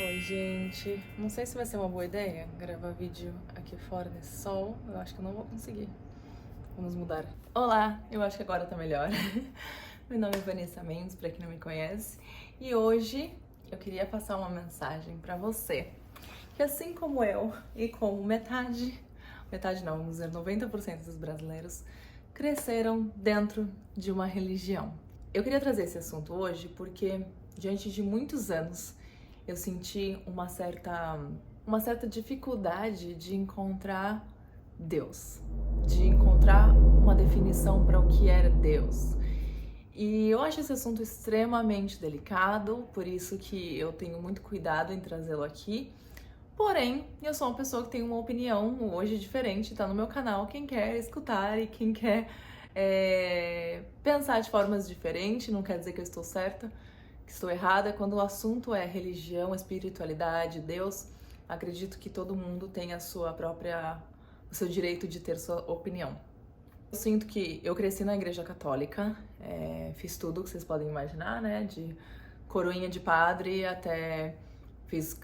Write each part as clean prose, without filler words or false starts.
Oi, gente. Não sei se vai ser uma boa ideia gravar vídeo aqui fora nesse sol. Eu acho que eu não vou conseguir. Vamos mudar. Olá, eu acho que agora tá melhor. Meu nome é Vanessa Mendes, pra quem não me conhece. E hoje eu queria passar uma mensagem pra você. Que assim como eu e como metade não, vamos dizer 90% dos brasileiros, cresceram dentro de uma religião. Eu queria trazer esse assunto hoje porque diante de muitos anos eu senti uma certa dificuldade de encontrar Deus, de encontrar uma definição para o que era Deus. E eu acho esse assunto extremamente delicado, por isso que eu tenho muito cuidado em trazê-lo aqui. Porém, eu sou uma pessoa que tem uma opinião hoje diferente, tá no meu canal. Quem quer escutar e quem quer pensar de formas diferentes, não quer dizer que eu estou certa, que estou errada. Quando o assunto é religião, espiritualidade, Deus, acredito que todo mundo tem o seu direito de ter sua opinião. Eu sinto que eu cresci na igreja católica, fiz tudo que vocês podem imaginar, né? De coroinha de padre até fiz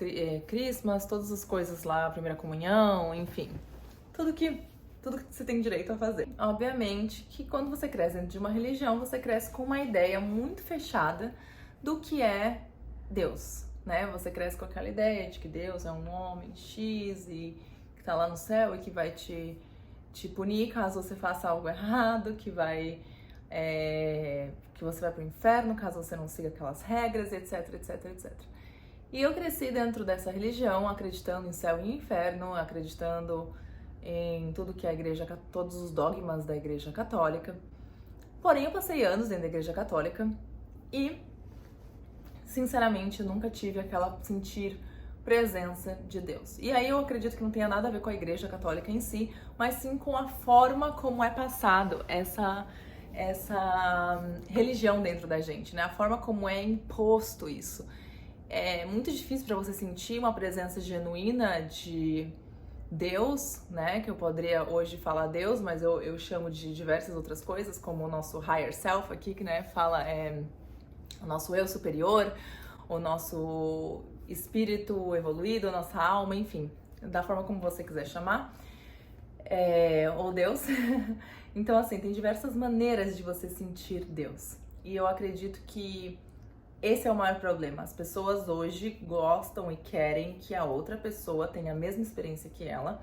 Christmas, todas as coisas lá, primeira comunhão, enfim. Tudo que você tem direito a fazer. Obviamente que quando você cresce dentro de uma religião, você cresce com uma ideia muito fechada do que é Deus, né? Você cresce com aquela ideia de que Deus é um homem X e que tá lá no céu e que vai te punir caso você faça algo errado, que você vai pro inferno caso você não siga aquelas regras, etc, etc, etc. E eu cresci dentro dessa religião, acreditando em céu e inferno, acreditando em tudo que a igreja, todos os dogmas da igreja católica. Porém, eu passei anos dentro da igreja católica e, sinceramente, nunca tive sentir presença de Deus. E aí eu acredito que não tenha nada a ver com a igreja católica em si, mas sim com a forma como é passado essa religião dentro da gente, né? A forma como é imposto isso. É muito difícil para você sentir uma presença genuína de Deus, né? Que eu poderia hoje falar Deus, mas eu chamo de diversas outras coisas, como o nosso higher self aqui, que né, fala o nosso eu superior, o nosso espírito evoluído, a nossa alma, enfim, da forma como você quiser chamar, ou Deus. Então, assim, tem diversas maneiras de você sentir Deus. E eu acredito que esse é o maior problema. As pessoas hoje gostam e querem que a outra pessoa tenha a mesma experiência que ela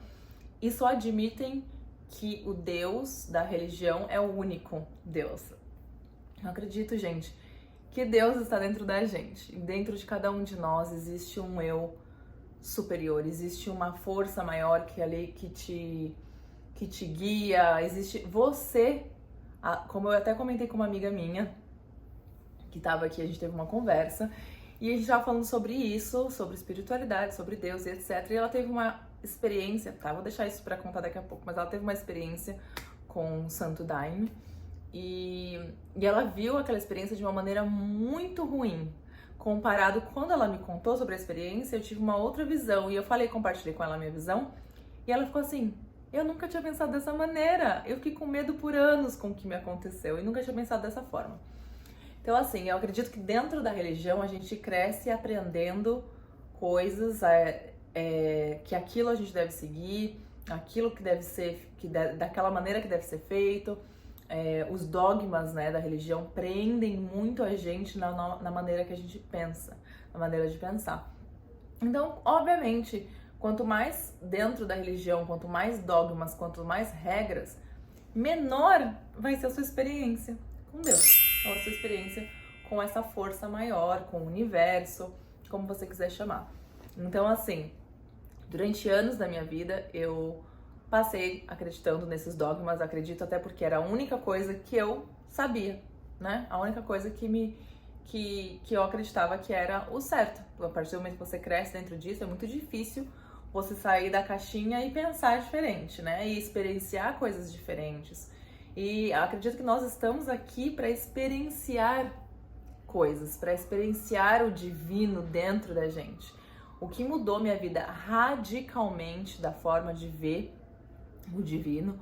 e só admitem que o Deus da religião é o único Deus. Eu acredito, gente, que Deus está dentro da gente. Dentro de cada um de nós existe um eu superior, existe uma força maior que te guia, existe você, como eu até comentei com uma amiga minha, que tava aqui, a gente teve uma conversa, e a gente tava falando sobre isso, sobre espiritualidade, sobre Deus e etc. E ela teve uma experiência, tá? Vou deixar isso pra contar daqui a pouco, mas ela teve uma experiência com o Santo Daime, e ela viu aquela experiência de uma maneira muito ruim. Comparado quando ela me contou sobre a experiência, eu tive uma outra visão, e eu compartilhei com ela a minha visão, e ela ficou assim: eu nunca tinha pensado dessa maneira, eu fiquei com medo por anos com o que me aconteceu, e nunca tinha pensado dessa forma. Então, assim, eu acredito que dentro da religião a gente cresce aprendendo coisas, que aquilo a gente deve seguir, aquilo que deve ser, daquela maneira que deve ser feito. Os dogmas, né, da religião prendem muito a gente na maneira que a gente pensa, na maneira de pensar. Então, obviamente, quanto mais dentro da religião, quanto mais dogmas, quanto mais regras, menor vai ser a sua experiência com Deus, ou a sua experiência com essa força maior, com o universo, como você quiser chamar. Então, assim, durante anos da minha vida, eu passei acreditando nesses dogmas, acredito até porque era a única coisa que eu sabia, né? A única coisa que eu acreditava que era o certo. A partir do momento que você cresce dentro disso, é muito difícil você sair da caixinha e pensar diferente, né? E experienciar coisas diferentes. E acredito que nós estamos aqui para experienciar coisas, para experienciar o divino dentro da gente. O que mudou minha vida radicalmente da forma de ver o divino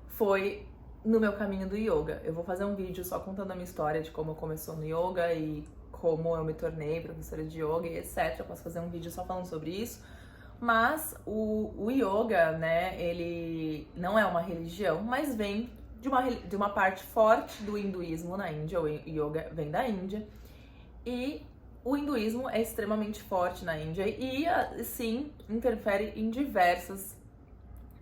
foi no meu caminho do yoga. Eu vou fazer um vídeo só contando a minha história de como começou no yoga e como eu me tornei professora de yoga e etc. Eu posso fazer um vídeo só falando sobre isso. Mas o yoga, né, ele não é uma religião, mas vem de uma parte forte do hinduísmo na Índia. O yoga vem da Índia. E o hinduísmo é extremamente forte na Índia e, sim, interfere em diversas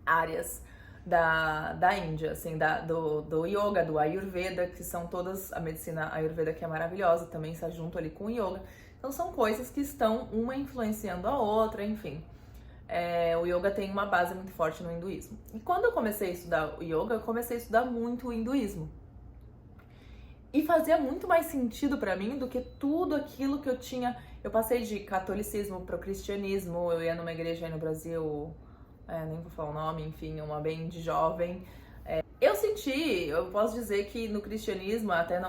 áreas da Índia, assim, do yoga, do Ayurveda, que são todas, a medicina Ayurveda que é maravilhosa, também está junto ali com o yoga. Então são coisas que estão uma influenciando a outra, enfim. O yoga tem uma base muito forte no hinduísmo. E quando eu comecei a estudar o yoga, eu comecei a estudar muito o hinduísmo. E fazia muito mais sentido pra mim do que tudo aquilo que eu tinha. Eu passei de catolicismo pro cristianismo, eu ia numa igreja aí no Brasil, nem vou falar o nome, enfim, uma bem de jovem. Eu posso dizer que no cristianismo, até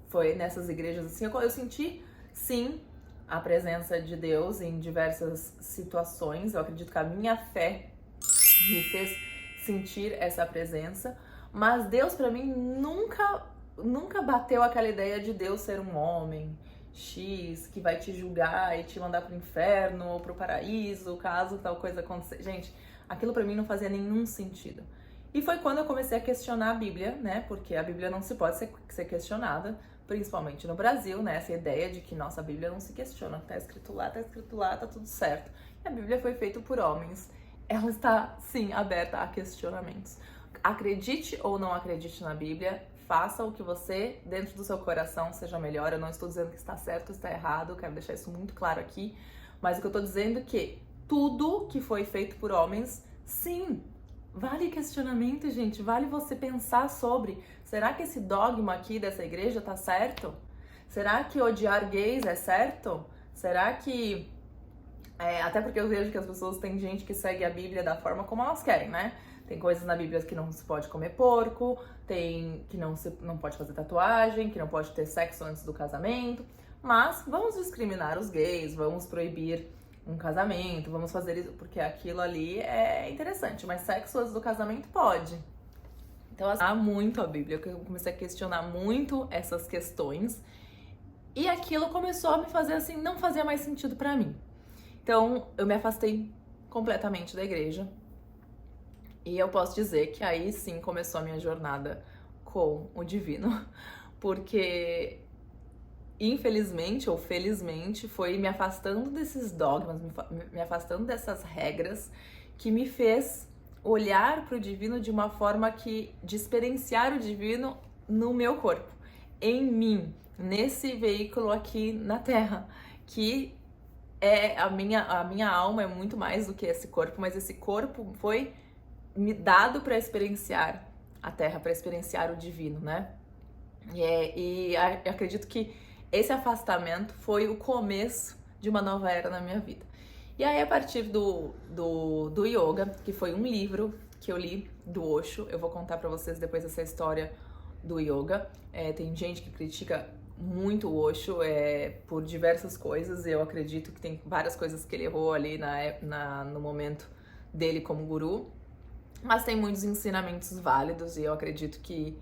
foi nessas igrejas assim, eu senti, sim, a presença de Deus em diversas situações. Eu acredito que a minha fé me fez sentir essa presença. Mas Deus pra mim nunca bateu aquela ideia de Deus ser um homem X que vai te julgar e te mandar pro inferno ou pro paraíso, caso tal coisa aconteça. Gente, aquilo pra mim não fazia nenhum sentido. E foi quando eu comecei a questionar a Bíblia, né? Porque a Bíblia não se pode ser questionada, principalmente no Brasil, né? Essa ideia de que nossa, a Bíblia não se questiona, tá escrito lá, tá tudo certo. E a Bíblia foi feita por homens. Ela está, sim, aberta a questionamentos. Acredite ou não acredite na Bíblia, faça o que você, dentro do seu coração, seja melhor. Eu não estou dizendo que está certo ou está errado, quero deixar isso muito claro aqui. Mas o que eu estou dizendo é que tudo que foi feito por homens, sim, vale questionamento, gente. Vale você pensar sobre, será que esse dogma aqui dessa igreja tá certo? Será que odiar gays é certo? Será que... até porque eu vejo que as pessoas, tem gente que segue a Bíblia da forma como elas querem, né? Tem coisas na Bíblia que não se pode comer porco, tem que não pode fazer tatuagem, que não pode ter sexo antes do casamento. Mas vamos discriminar os gays, vamos proibir um casamento, vamos fazer isso, porque aquilo ali é interessante, mas sexo antes do casamento pode. Então, há muito a Bíblia, eu comecei a questionar muito essas questões e aquilo começou a me fazer assim, não fazia mais sentido pra mim. Então, eu me afastei completamente da igreja. E eu posso dizer que aí sim começou a minha jornada com o divino, porque infelizmente ou felizmente foi me afastando desses dogmas, me afastando dessas regras que me fez olhar para o divino de uma forma de experienciar o divino no meu corpo, em mim, nesse veículo aqui na Terra, que a minha alma é muito mais do que esse corpo, mas esse corpo foi me dado para experienciar a Terra, para experienciar o divino, né? E acredito que esse afastamento foi o começo de uma nova era na minha vida. E aí, a partir do yoga, que foi um livro que eu li do Osho, eu vou contar para vocês depois essa história do yoga. Tem gente que critica muito o Osho por diversas coisas. Eu acredito que tem várias coisas que ele errou ali no momento dele como guru. Mas tem muitos ensinamentos válidos e eu acredito que,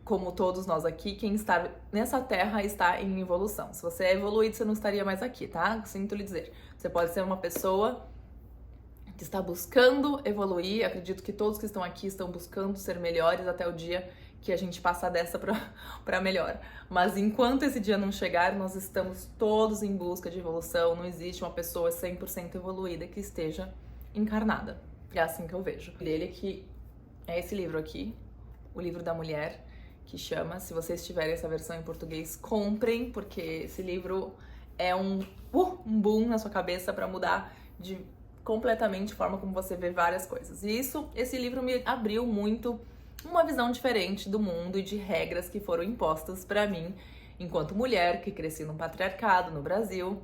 como todos nós aqui, quem está nessa terra está em evolução. Se você é evoluído, você não estaria mais aqui, tá? Sinto lhe dizer. Você pode ser uma pessoa que está buscando evoluir. Acredito que todos que estão aqui estão buscando ser melhores até o dia que a gente passar dessa para melhor. Mas enquanto esse dia não chegar, nós estamos todos em busca de evolução. Não existe uma pessoa 100% evoluída que esteja encarnada. É assim que eu vejo. Dele que é esse livro aqui, o livro da mulher, que chama, se vocês tiverem essa versão em português, comprem, porque esse livro é um boom na sua cabeça para mudar completamente a forma como você vê várias coisas. E esse livro me abriu muito uma visão diferente do mundo e de regras que foram impostas para mim, enquanto mulher que cresci num patriarcado no Brasil,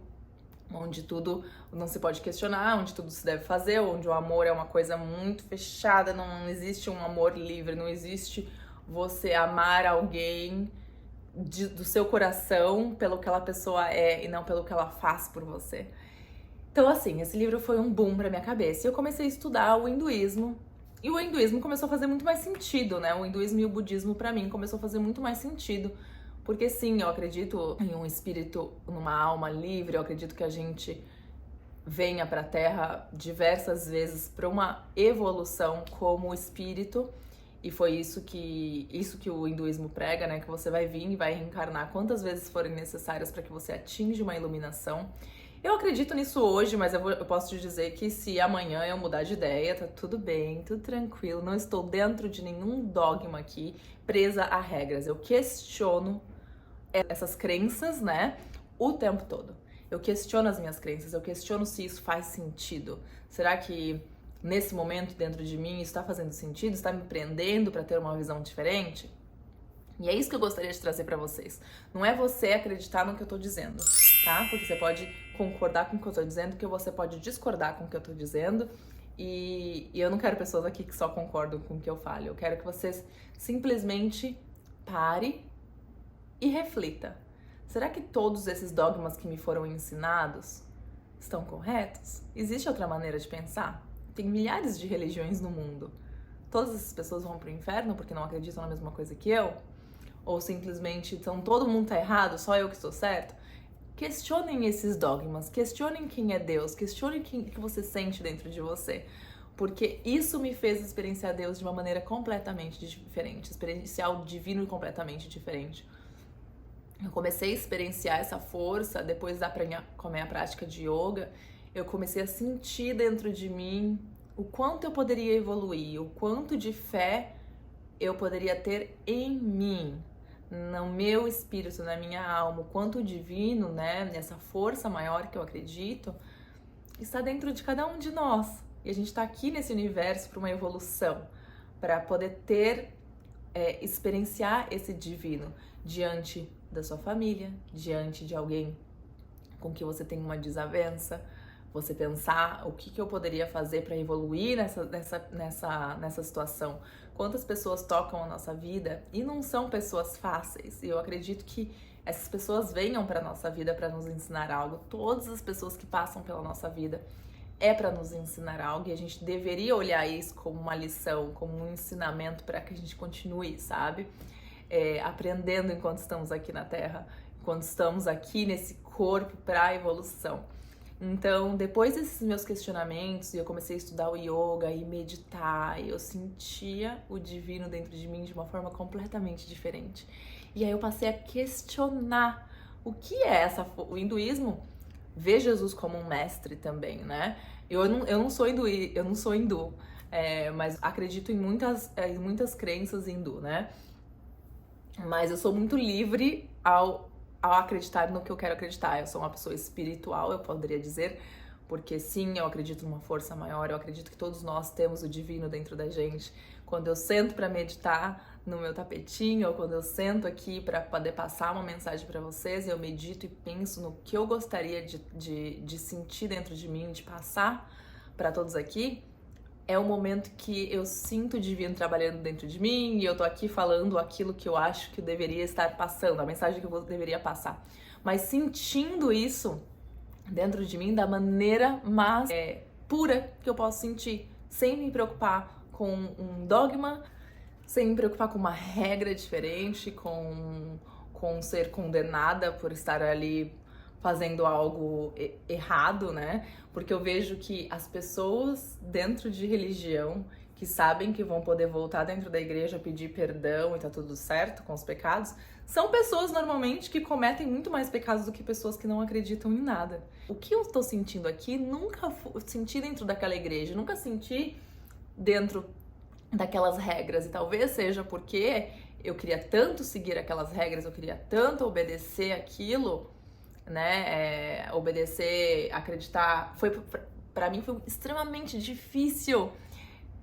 onde tudo não se pode questionar, onde tudo se deve fazer, onde o amor é uma coisa muito fechada, não existe um amor livre, não existe você amar alguém do seu coração pelo que aquela pessoa é e não pelo que ela faz por você. Então, assim, esse livro foi um boom pra minha cabeça. E eu comecei a estudar o hinduísmo. E o hinduísmo começou a fazer muito mais sentido, né? O hinduísmo e o budismo, pra mim, começou a fazer muito mais sentido. Porque sim, eu acredito em um espírito, numa alma livre, eu acredito que a gente venha para a Terra diversas vezes para uma evolução como espírito, e foi isso que o hinduísmo prega, né? Que você vai vir e vai reencarnar quantas vezes forem necessárias para que você atinja uma iluminação. Eu acredito nisso hoje, mas eu posso te dizer que se amanhã eu mudar de ideia, tá tudo bem, tudo tranquilo, não estou dentro de nenhum dogma aqui, presa a regras. Eu questiono essas crenças, né, o tempo todo. Eu questiono as minhas crenças, eu questiono se isso faz sentido. Será que nesse momento dentro de mim isso está fazendo sentido? Está me prendendo para ter uma visão diferente? E é isso que eu gostaria de trazer para vocês. Não é você acreditar no que eu tô dizendo, tá? Porque você pode concordar com o que eu tô dizendo, que você pode discordar com o que eu tô dizendo. E eu não quero pessoas aqui que só concordam com o que eu falo. Eu quero que vocês simplesmente pare e reflita. Será que todos esses dogmas que me foram ensinados estão corretos? Existe outra maneira de pensar? Tem milhares de religiões no mundo. Todas essas pessoas vão pro inferno porque não acreditam na mesma coisa que eu? Ou simplesmente, então todo mundo tá errado, só eu que estou certo? Questionem esses dogmas, questionem quem é Deus, questionem o que você sente dentro de você. Porque isso me fez experienciar Deus de uma maneira completamente diferente, experienciar o divino completamente diferente. Eu comecei a experienciar essa força depois com a minha prática de yoga. Eu comecei a sentir dentro de mim o quanto eu poderia evoluir, o quanto de fé eu poderia ter em mim, no meu espírito, na minha alma, o quanto o divino, né, nessa força maior que eu acredito, está dentro de cada um de nós. E a gente está aqui nesse universo para uma evolução, para poder experienciar esse divino diante da sua família, diante de alguém com que você tem uma desavença, você pensar o que eu poderia fazer para evoluir nessa situação. Quantas pessoas tocam a nossa vida e não são pessoas fáceis. E eu acredito que essas pessoas venham para nossa vida para nos ensinar algo. Todas as pessoas que passam pela nossa vida é para nos ensinar algo, e a gente deveria olhar isso como uma lição, como um ensinamento para que a gente continue, sabe? Aprendendo enquanto estamos aqui na Terra, enquanto estamos aqui nesse corpo para a evolução. Então, depois desses meus questionamentos, eu comecei a estudar o yoga e meditar, e eu sentia o divino dentro de mim de uma forma completamente diferente. E aí eu passei a questionar o que é o hinduísmo vê Jesus como um mestre também, né? Eu não sou hindu, mas acredito em muitas crenças hindu, né? Mas eu sou muito livre ao acreditar no que eu quero acreditar. Eu sou uma pessoa espiritual, eu poderia dizer, porque sim, eu acredito numa força maior, eu acredito que todos nós temos o divino dentro da gente. Quando eu sento para meditar no meu tapetinho, ou quando eu sento aqui para poder passar uma mensagem para vocês, eu medito e penso no que eu gostaria de sentir dentro de mim, de passar para todos aqui. É o momento que eu sinto o divino trabalhando dentro de mim e eu tô aqui falando aquilo que eu acho que eu deveria estar passando, a mensagem que eu deveria passar. Mas sentindo isso dentro de mim da maneira mais pura que eu posso sentir, sem me preocupar com um dogma, sem me preocupar com uma regra diferente, com ser condenada por estar ali fazendo algo errado, né? Porque eu vejo que as pessoas dentro de religião que sabem que vão poder voltar dentro da igreja, pedir perdão e tá tudo certo com os pecados, são pessoas normalmente que cometem muito mais pecados do que pessoas que não acreditam em nada. O que eu tô sentindo aqui, nunca senti dentro daquela igreja, nunca senti dentro daquelas regras, e talvez seja porque eu queria tanto seguir aquelas regras, eu queria tanto obedecer aquilo, né, obedecer, acreditar, para mim foi extremamente difícil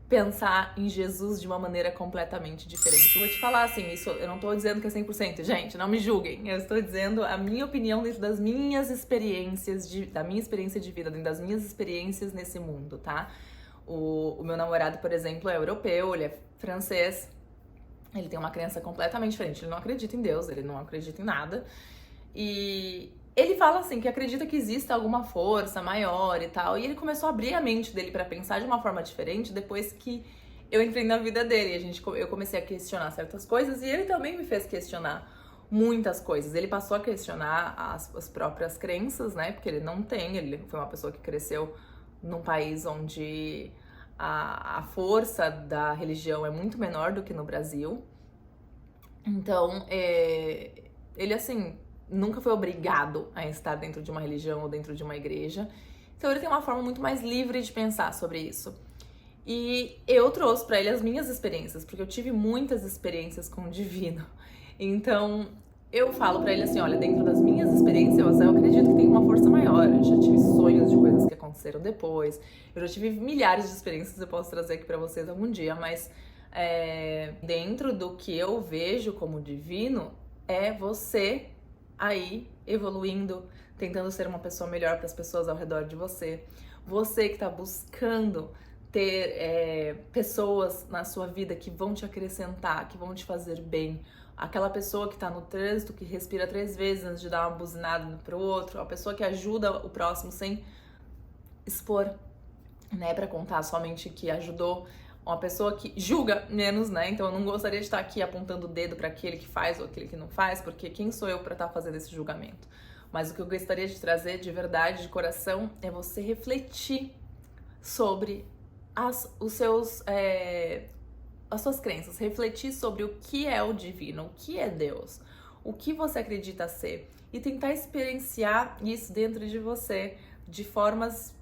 pensar em Jesus de uma maneira completamente diferente. Eu vou te falar assim, isso eu não tô dizendo que é 100%, gente, não me julguem, eu estou dizendo a minha opinião dentro das minhas experiências, da minha experiência de vida, dentro das minhas experiências nesse mundo, tá? O meu namorado, por exemplo, é europeu, ele é francês, ele tem uma crença completamente diferente, ele não acredita em Deus, ele não acredita em nada, e ele fala assim, que acredita que exista alguma força maior e tal, e ele começou a abrir a mente dele pra pensar de uma forma diferente depois que eu entrei na vida dele. Eu comecei a questionar certas coisas e ele também me fez questionar muitas coisas. Ele passou a questionar as próprias crenças, né? Porque ele foi uma pessoa que cresceu num país onde a força da religião é muito menor do que no Brasil. Então, ele, assim, nunca foi obrigado a estar dentro de uma religião ou dentro de uma igreja. Então, ele tem uma forma muito mais livre de pensar sobre isso. E eu trouxe pra ele as minhas experiências, porque eu tive muitas experiências com o divino. Então, eu falo pra ele assim, olha, dentro das minhas experiências, eu acredito que tem uma força maior. Eu já tive sonhos de coisas que aconteceram depois. Eu já tive milhares de experiências, eu posso trazer aqui pra vocês algum dia, mas dentro do que eu vejo como divino, é você aí evoluindo, tentando ser uma pessoa melhor para as pessoas ao redor de você. Você que tá buscando ter pessoas na sua vida que vão te acrescentar, que vão te fazer bem. Aquela pessoa que tá no trânsito, que respira 3 vezes antes de dar uma buzinada pro outro. A pessoa que ajuda o próximo sem expor, né, pra contar somente que ajudou. Uma pessoa que julga menos, né? Então eu não gostaria de estar aqui apontando o dedo para aquele que faz ou aquele que não faz, porque quem sou eu para estar fazendo esse julgamento? Mas o que eu gostaria de trazer de verdade, de coração, é você refletir sobre as suas crenças, refletir sobre o que é o divino, o que é Deus, o que você acredita ser e tentar experienciar isso dentro de você de formas,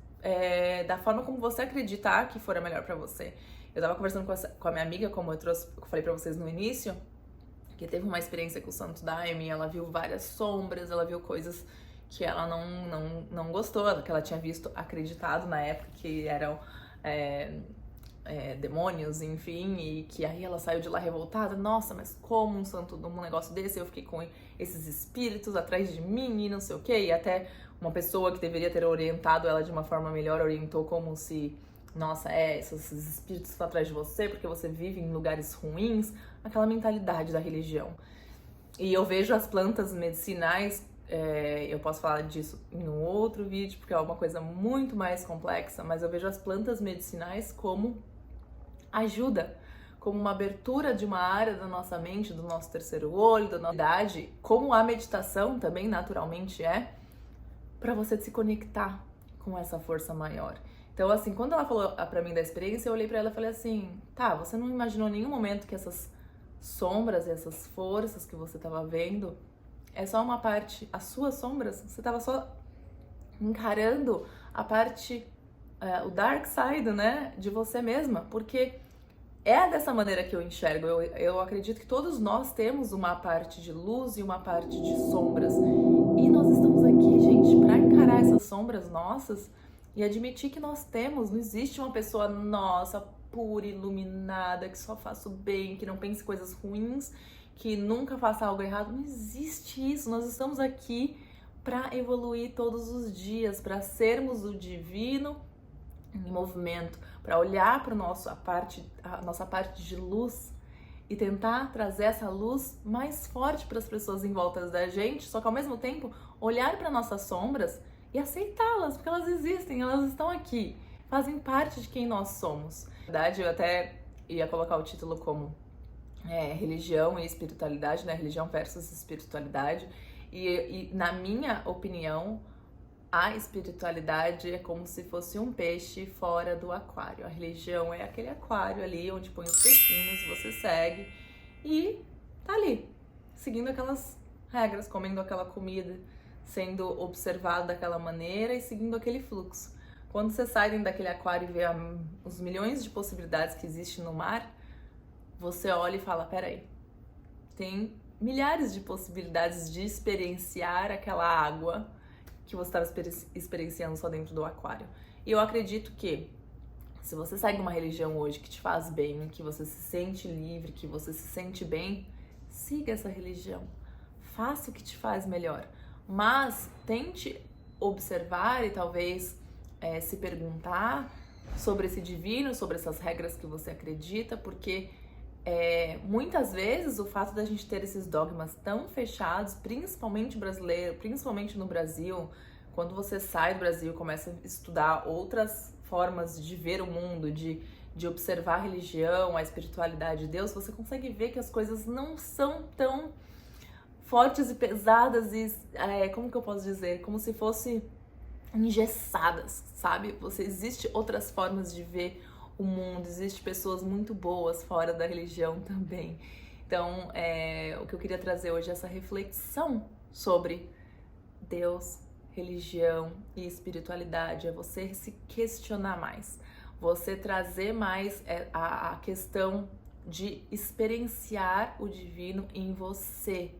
da forma como você acreditar que for a melhor pra você. Eu tava conversando com a minha amiga, como eu falei pra vocês no início, que teve uma experiência com o Santo Daime, ela viu várias sombras, ela viu coisas que ela não gostou, que ela tinha visto, acreditado na época que eram demônios, enfim, e que aí ela saiu de lá revoltada. Nossa, mas como um negócio desse? Eu fiquei com esses espíritos atrás de mim e não sei o quê, e até uma pessoa que deveria ter orientado ela de uma forma melhor orientou como se, nossa, esses espíritos estão atrás de você porque você vive em lugares ruins, aquela mentalidade da religião. E eu vejo as plantas medicinais, eu posso falar disso em um outro vídeo, porque é uma coisa muito mais complexa, mas eu vejo as plantas medicinais como ajuda, como uma abertura de uma área da nossa mente, do nosso terceiro olho, da nossa idade, como a meditação também naturalmente para você se conectar com essa força maior. Então, assim, quando ela falou pra mim da experiência, eu olhei pra ela e falei assim, tá, você não imaginou em nenhum momento que essas sombras, essas forças que você tava vendo, é só uma parte, as suas sombras, você tava só encarando a parte, o dark side, né, de você mesma, porque é dessa maneira que eu enxergo. Eu acredito que todos nós temos uma parte de luz e uma parte de sombras. E nós estamos aqui, gente, pra encarar essas sombras nossas e admitir que nós temos. Não existe uma pessoa nossa, pura, iluminada, que só faça o bem, que não pense coisas ruins, que nunca faça algo errado. Não existe isso. Nós estamos aqui pra evoluir todos os dias, pra sermos o divino em movimento, para olhar para a nossa parte de luz e tentar trazer essa luz mais forte para as pessoas em volta da gente, só que ao mesmo tempo olhar para nossas sombras e aceitá-las, porque elas existem, elas estão aqui, fazem parte de quem nós somos. Na verdade, eu até ia colocar o título como religião e espiritualidade, né? Religião versus espiritualidade. E na minha opinião, a espiritualidade é como se fosse um peixe fora do aquário. A religião é aquele aquário ali onde põe os peixinhos, você segue e tá ali, seguindo aquelas regras, comendo aquela comida, sendo observado daquela maneira e seguindo aquele fluxo. Quando você sai dentro daquele aquário e vê os milhões de possibilidades que existem no mar, você olha e fala, peraí, tem milhares de possibilidades de experienciar aquela água que você estava experienciando só dentro do aquário. E eu acredito que se você segue uma religião hoje que te faz bem, que você se sente livre, que você se sente bem, siga essa religião. Faça o que te faz melhor. Mas tente observar e talvez se perguntar sobre esse divino, sobre essas regras que você acredita, porque muitas vezes o fato da gente ter esses dogmas tão fechados, principalmente brasileiro, principalmente no Brasil, quando você sai do Brasil e começa a estudar outras formas de ver o mundo, de observar a religião, a espiritualidade de Deus, você consegue ver que as coisas não são tão fortes e pesadas e, como que eu posso dizer? Como se fosse engessadas, sabe? Existe outras formas de ver o mundo, existe pessoas muito boas fora da religião também. Então, o que eu queria trazer hoje é essa reflexão sobre Deus, religião e espiritualidade, é você se questionar mais, você trazer mais a questão de experienciar o divino em você,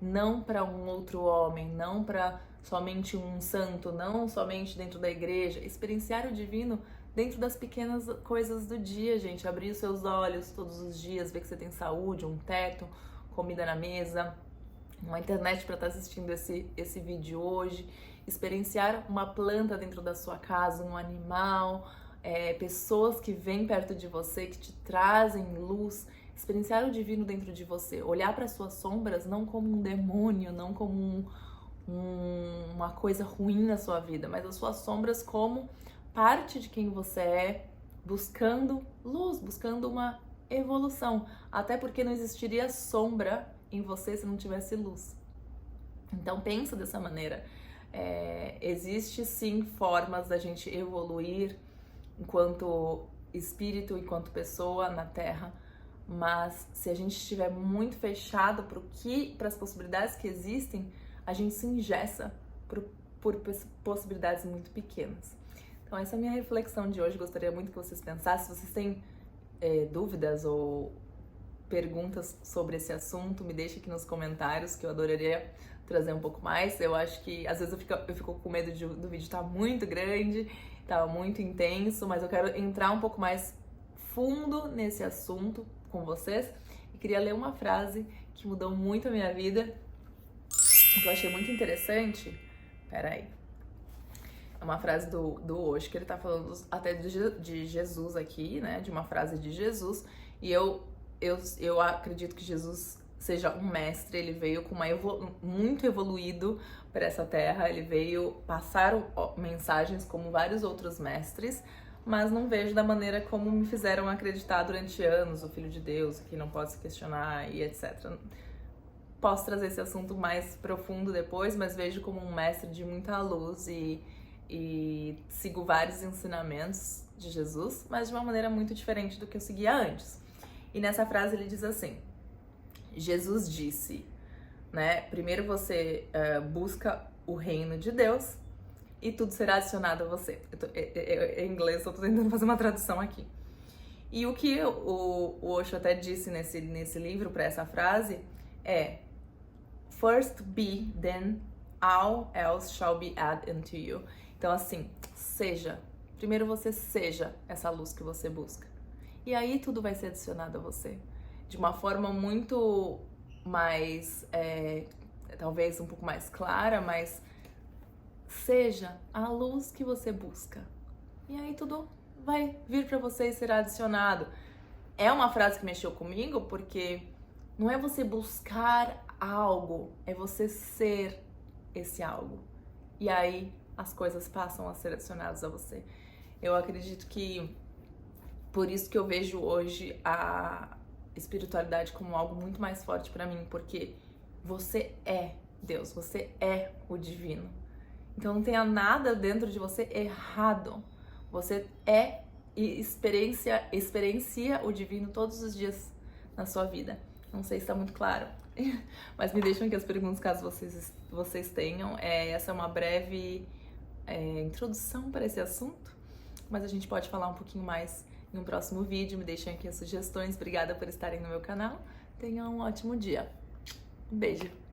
não para um outro homem, não para somente um santo, não somente dentro da igreja, experienciar o divino dentro das pequenas coisas do dia, gente, abrir os seus olhos todos os dias, ver que você tem saúde, um teto, comida na mesa, uma internet para estar assistindo esse vídeo hoje, experienciar uma planta dentro da sua casa, um animal, pessoas que vêm perto de você, que te trazem luz, experienciar o divino dentro de você, olhar para suas sombras não como um demônio, não como uma coisa ruim na sua vida, mas as suas sombras como parte de quem você é, buscando luz, buscando uma evolução, até porque não existiria sombra em você se não tivesse luz. Então pensa dessa maneira. Existe sim formas da gente evoluir enquanto espírito, enquanto pessoa na Terra, mas se a gente estiver muito fechado para as possibilidades que existem, a gente se engessa por possibilidades muito pequenas. Então essa é a minha reflexão de hoje. Gostaria muito que vocês pensassem. Se vocês têm dúvidas ou perguntas sobre esse assunto, me deixe aqui nos comentários, que eu adoraria trazer um pouco mais. Eu acho que às vezes eu fico com medo do vídeo estar muito grande, tá muito intenso, mas eu quero entrar um pouco mais fundo nesse assunto com vocês. E queria ler uma frase que mudou muito a minha vida, que eu achei muito interessante. Peraí. É uma frase do Osho, que ele tá falando até de Jesus aqui, né? De uma frase de Jesus. E eu acredito que Jesus seja um mestre. Ele veio com muito evoluído para essa terra. Ele veio passar mensagens como vários outros mestres, mas não vejo da maneira como me fizeram acreditar durante anos, o Filho de Deus, que não pode se questionar e etc. Posso trazer esse assunto mais profundo depois, mas vejo como um mestre de muita luz e sigo vários ensinamentos de Jesus, mas de uma maneira muito diferente do que eu seguia antes. E nessa frase ele diz assim: Jesus disse, né? Primeiro você busca o reino de Deus e tudo será adicionado a você. Em inglês, eu tô tentando fazer uma tradução aqui. E o que o Osho até disse nesse livro para essa frase é: First be, then all else shall be added unto you. Então assim, primeiro você seja essa luz que você busca. E aí tudo vai ser adicionado a você. De uma forma muito mais, talvez um pouco mais clara, mas seja a luz que você busca. E aí tudo vai vir para você e será adicionado. É uma frase que mexeu comigo porque não é você buscar algo, é você ser esse algo. E aí as coisas passam a ser adicionadas a você. Eu acredito que por isso que eu vejo hoje a espiritualidade como algo muito mais forte para mim, porque você é Deus, você é o divino. Então não tenha nada dentro de você errado. Você é e experiencia o divino todos os dias na sua vida. Não sei se está muito claro, mas me deixam aqui as perguntas caso vocês tenham. Essa é uma breve introdução para esse assunto, mas a gente pode falar um pouquinho mais em um próximo vídeo. Me deixem aqui as sugestões. Obrigada por estarem no meu canal. Tenham um ótimo dia. Um beijo!